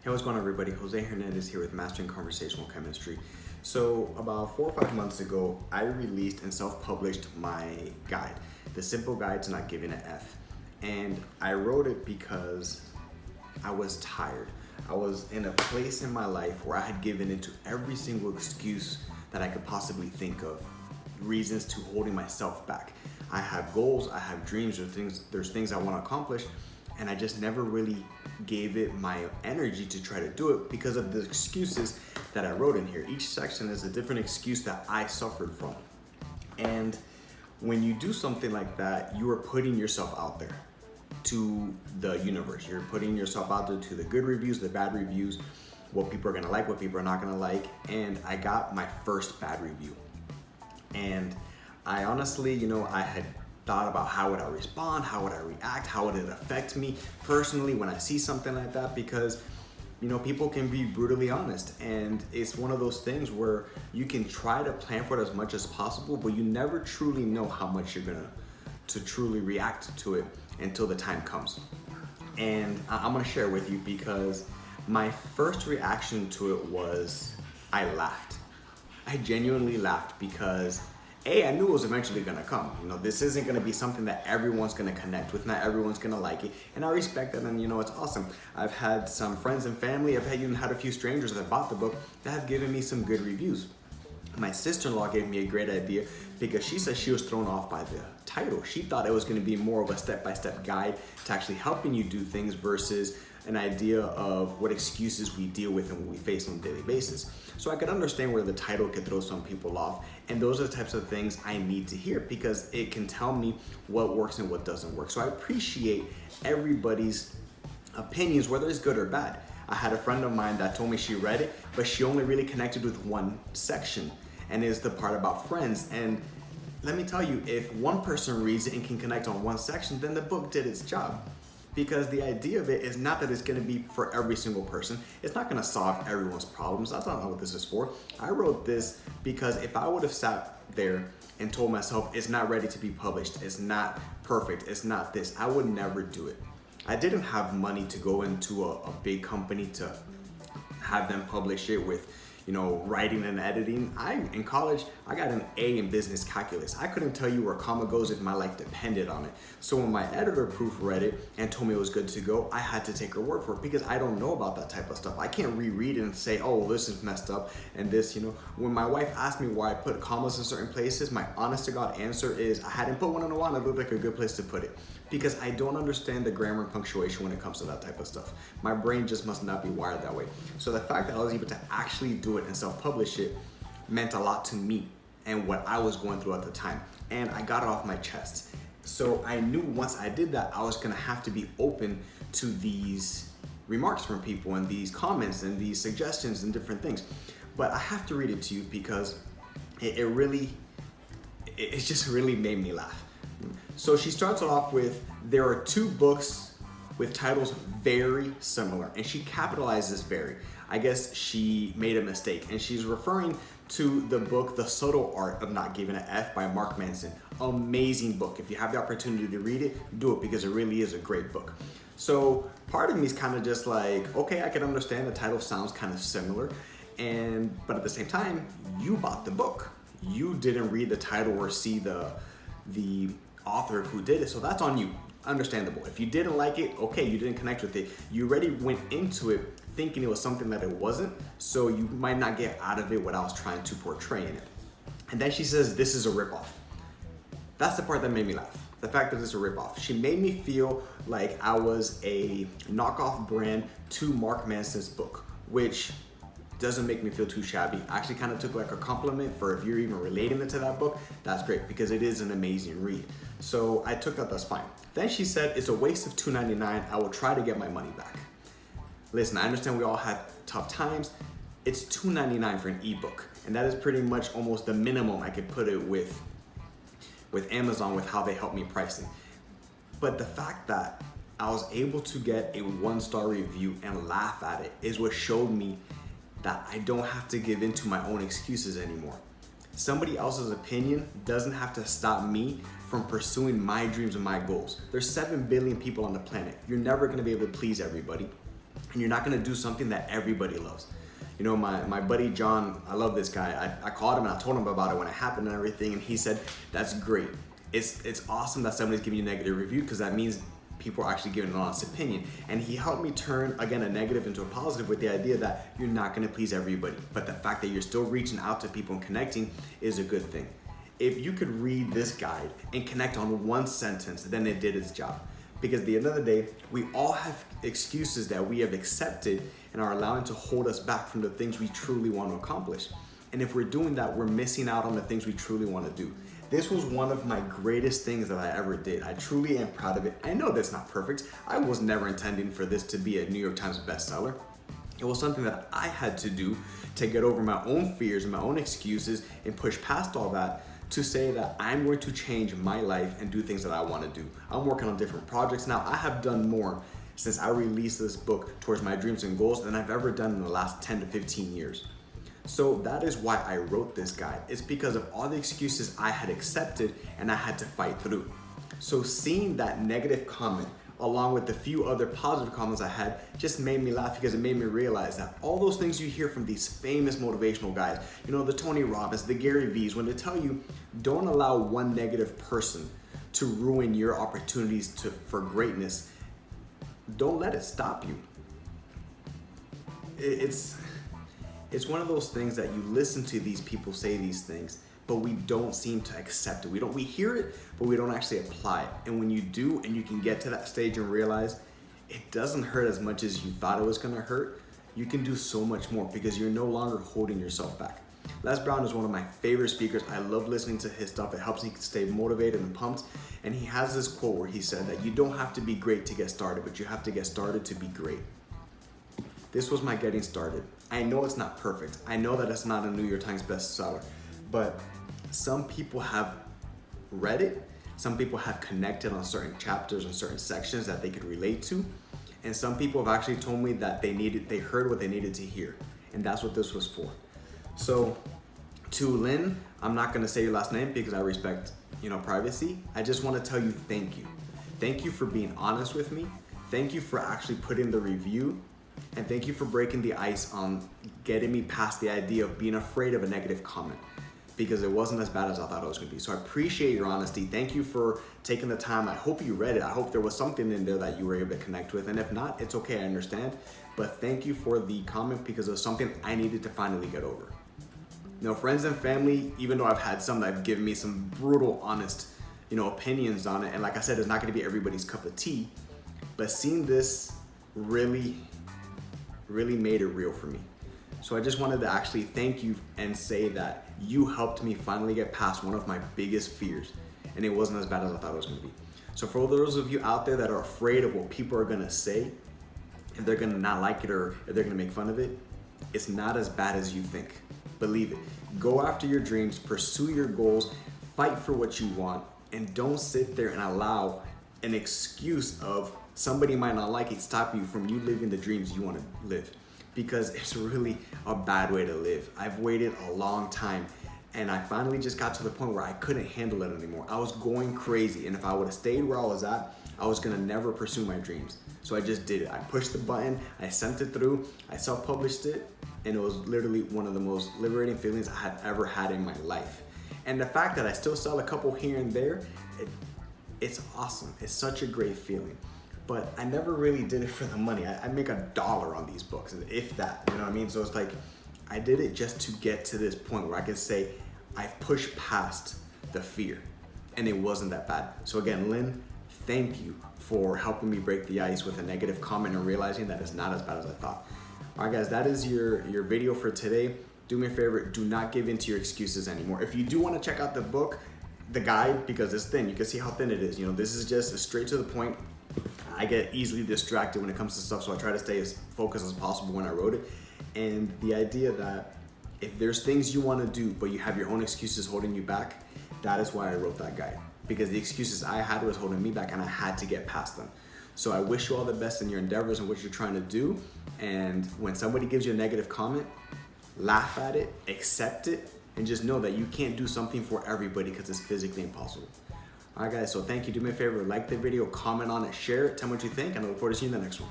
Hey, what's going on, everybody? Jose Hernandez here with Mastering Conversational Chemistry. So, about 4 or 5 months ago, I released and self-published my guide, The Simple Guide to Not Giving an F. And I wrote it because I was tired. I was in a place in my life where I had given into every single excuse that I could possibly think of, reasons to holding myself back. I have goals, I have dreams, there's things I want to accomplish, and I just never really gave it my energy to try to do it because of the excuses that I wrote in here. Each section is a different excuse that I suffered from. And when you do something like that, you are putting yourself out there to the universe. You're putting yourself out there to the good reviews, the bad reviews, what people are gonna like, what people are not gonna like. And I got my first bad review. And I honestly, I had thought about how would I respond, how would I react, how would it affect me personally when I see something like that, because people can be brutally honest, and it's one of those things where you can try to plan for it as much as possible, but you never truly know how much you're gonna to truly react to it until the time comes. And I'm gonna share with you because my first reaction to it was I laughed. I genuinely laughed because I knew it was eventually gonna come. This isn't gonna be something that everyone's gonna connect with. Not everyone's gonna like it, and I respect that. And it's awesome. I've had some friends and family. I've even had a few strangers that bought the book that have given me some good reviews. My sister-in-law gave me a great idea because she said she was thrown off by the title. She thought it was going to be more of a step-by-step guide to actually helping you do things versus an idea of what excuses we deal with and what we face on a daily basis. So I could understand where the title could throw some people off, and those are the types of things I need to hear because it can tell me what works and what doesn't work. So I appreciate everybody's opinions, whether it's good or bad. I had a friend of mine that told me she read it, but she only really connected with one section, and is the part about friends. And let me tell you, if one person reads it and can connect on one section, then the book did its job. Because the idea of it is not that it's going to be for every single person. It's not going to solve everyone's problems. That's not what this is for. I wrote this because if I would have sat there and told myself it's not ready to be published, it's not perfect, it's not this, I would never do it. I didn't have money to go into a big company to have them publish it with writing and editing. In college, I got an A in business calculus. I couldn't tell you where a comma goes if my life depended on it. So when my editor proofread it and told me it was good to go, I had to take her word for it because I don't know about that type of stuff. I can't reread it and say, oh, this is messed up and this, When my wife asked me why I put commas in certain places, my honest to God answer is I hadn't put one in a while and it looked like a good place to put it. Because I don't understand the grammar and punctuation when it comes to that type of stuff. My brain just must not be wired that way. So the fact that I was able to actually do it and self-publish it meant a lot to me and what I was going through at the time. And I got it off my chest. So I knew once I did that, I was gonna have to be open to these remarks from people and these comments and these suggestions and different things. But I have to read it to you because it just really made me laugh. So she starts off with, there are two books with titles very similar, and she capitalizes very. I guess she made a mistake, and she's referring to the book, The Subtle Art of Not Giving an F by Mark Manson. Amazing book. If you have the opportunity to read it, do it because it really is a great book. So part of me is kind of just like, okay, I can understand the title sounds kind of similar, but at the same time, you bought the book. You didn't read the title or see the author who did it, so that's on you. Understandable. If you didn't like it, okay, you didn't connect with it. You already went into it thinking it was something that it wasn't, so you might not get out of it what I was trying to portray in it. And then she says, this is a ripoff. That's the part that made me laugh. The fact that it's a ripoff. She made me feel like I was a knockoff brand to Mark Manson's book, which doesn't make me feel too shabby. I actually kind of took like a compliment for if you're even relating it to that book, that's great because it is an amazing read. So I took that's fine. Then she said, it's a waste of $2.99. I will try to get my money back. Listen, I understand we all have tough times. It's $2.99 for an ebook. And that is pretty much almost the minimum I could put it with Amazon with how they help me pricing. But the fact that I was able to get a 1-star review and laugh at it is what showed me that I don't have to give in to my own excuses anymore. Somebody else's opinion doesn't have to stop me from pursuing my dreams and my goals. There's 7 billion people on the planet. You're never gonna be able to please everybody. and you're not gonna do something that everybody loves. You know, my buddy John, I love this guy. I called him and I told him about it when it happened and everything, and he said, that's great. It's awesome that somebody's giving you a negative review, because that means people are actually giving an honest opinion. And he helped me turn, again, a negative into a positive with the idea that you're not gonna please everybody, but the fact that you're still reaching out to people and connecting is a good thing. If you could read this guide and connect on one sentence, then it did its job. Because at the end of the day, we all have excuses that we have accepted and are allowing to hold us back from the things we truly want to accomplish. And if we're doing that, we're missing out on the things we truly want to do. This was one of my greatest things that I ever did. I truly am proud of it. I know that's not perfect. I was never intending for this to be a New York Times bestseller. It was something that I had to do to get over my own fears and my own excuses and push past all that to say that I'm going to change my life and do things that I want to do. I'm working on different projects now. I have done more since I released this book towards my dreams and goals than I've ever done in the last 10 to 15 years. So that is why I wrote this guide. It's because of all the excuses I had accepted and I had to fight through. So seeing that negative comment along with the few other positive comments I had just made me laugh, because it made me realize that all those things you hear from these famous motivational guys, you know, the Tony Robbins, the Gary V's, when they tell you don't allow one negative person to ruin your opportunities for greatness, don't let it stop you. It's one of those things that you listen to these people say these things, but we don't seem to accept it. We hear it, but we don't actually apply it. And when you do, and you can get to that stage and realize it doesn't hurt as much as you thought it was gonna hurt, you can do so much more because you're no longer holding yourself back. Les Brown is one of my favorite speakers. I love listening to his stuff. It helps me stay motivated and pumped. And he has this quote where he said that you don't have to be great to get started, but you have to get started to be great. This was my getting started. I know it's not perfect. I know that it's not a New York Times bestseller, but some people have read it. Some people have connected on certain chapters and certain sections that they could relate to. And some people have actually told me that they heard what they needed to hear. And that's what this was for. So to Lynn, I'm not gonna say your last name because I respect, privacy. I just wanna tell you thank you. Thank you for being honest with me. Thank you for actually putting the review. And thank you for breaking the ice on getting me past the idea of being afraid of a negative comment, because it wasn't as bad as I thought it was gonna be. So I appreciate your honesty. Thank you for taking the time. I hope you read it. I hope there was something in there that you were able to connect with. And if not, it's okay, I understand. But thank you for the comment because it was something I needed to finally get over. Friends and family, even though I've had some that have given me some brutal, honest, opinions on it. And like I said, it's not gonna be everybody's cup of tea, but seeing this really made it real for me. So I just wanted to actually thank you and say that you helped me finally get past one of my biggest fears, and it wasn't as bad as I thought it was gonna be. So for those of you out there that are afraid of what people are gonna say, if they're gonna not like it or if they're gonna make fun of it, it's not as bad as you think. Believe it. Go after your dreams, pursue your goals, fight for what you want, and don't sit there and allow an excuse of somebody might not like it stop you from you living the dreams you want to live, because it's really a bad way to live. I've waited a long time and I finally just got to the point where I couldn't handle it anymore. I was going crazy, and if I would have stayed where I was at, I was gonna never pursue my dreams. So I just did it. I pushed the button, I sent it through, I self-published it, and it was literally one of the most liberating feelings I had ever had in my life. And the fact that I still sell a couple here and there, it's awesome. It's such a great feeling. But I never really did it for the money. I make $1 on these books, if that, you know what I mean? So it's like, I did it just to get to this point where I can say, I've pushed past the fear, and it wasn't that bad. So again, Lynn, thank you for helping me break the ice with a negative comment and realizing that it's not as bad as I thought. All right, guys, that is your video for today. Do me a favor, do not give in to your excuses anymore. If you do want to check out the book, the guide, because it's thin, you can see how thin it is. This is just straight to the point. I get easily distracted when it comes to stuff, so I try to stay as focused as possible when I wrote it. And the idea that if there's things you want to do, but you have your own excuses holding you back, that is why I wrote that guide. Because the excuses I had was holding me back, and I had to get past them. So I wish you all the best in your endeavors and what you're trying to do. And when somebody gives you a negative comment, laugh at it, accept it, and just know that you can't do something for everybody because it's physically impossible. All right, guys, so thank you. Do me a favor, like the video, comment on it, share it, tell me what you think, and I look forward to seeing you in the next one.